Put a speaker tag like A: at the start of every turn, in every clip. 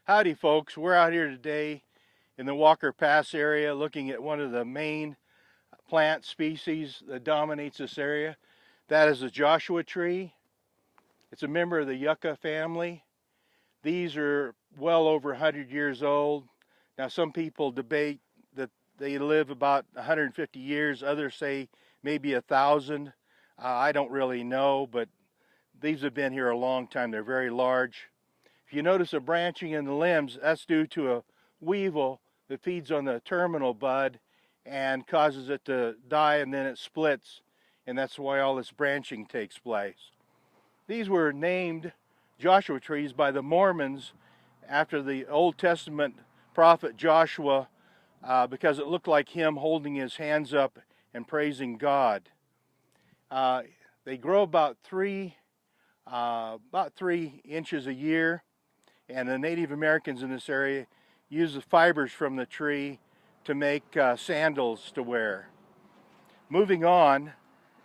A: Howdy folks, we're out here today in the Walker Pass area looking at one of the main plant species that dominates this area. That is the Joshua tree. It's a member of the yucca family. These are well over 100 years old. Now some people debate that they live about 150 years, others say maybe 1,000. I don't really know, but these have been here a long time. They're very large. If you notice a branching in the limbs, that's due to a weevil that feeds on the terminal bud and causes it to die, and then it splits, and that's why all this branching takes place. These were named Joshua trees by the Mormons after the Old Testament prophet Joshua because it looked like him holding his hands up and praising God. They grow about 3 inches a year. And the Native Americans in this area use the fibers from the tree to make sandals to wear. Moving on,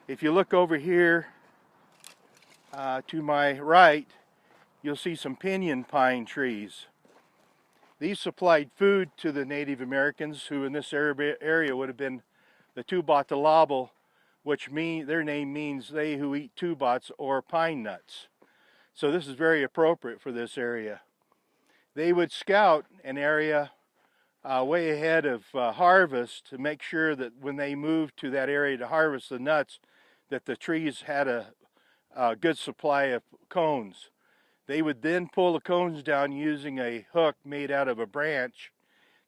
A: if you look over here to my right, you'll see some pinyon pine trees. These supplied food to the Native Americans, who in this area would have been the Tubatalabal, which their name means they who eat tubats or pine nuts. So this is very appropriate for this area. They would scout an area way ahead of harvest to make sure that when they moved to that area to harvest the nuts, that the trees had a good supply of cones. They would then pull the cones down using a hook made out of a branch,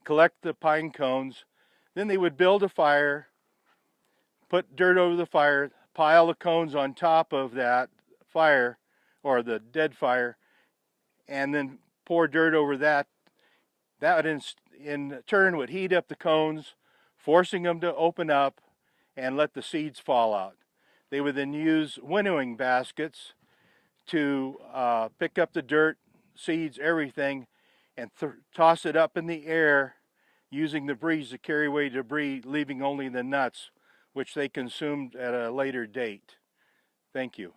A: collect the pine cones, then they would build a fire, put dirt over the fire, pile the cones on top of that fire, or the dead fire, and then pour dirt over that. That in turn would heat up the cones, forcing them to open up and let the seeds fall out. They would then use winnowing baskets to pick up the dirt, seeds, everything, and toss it up in the air using the breeze to carry away debris, leaving only the nuts, which they consumed at a later date. Thank you.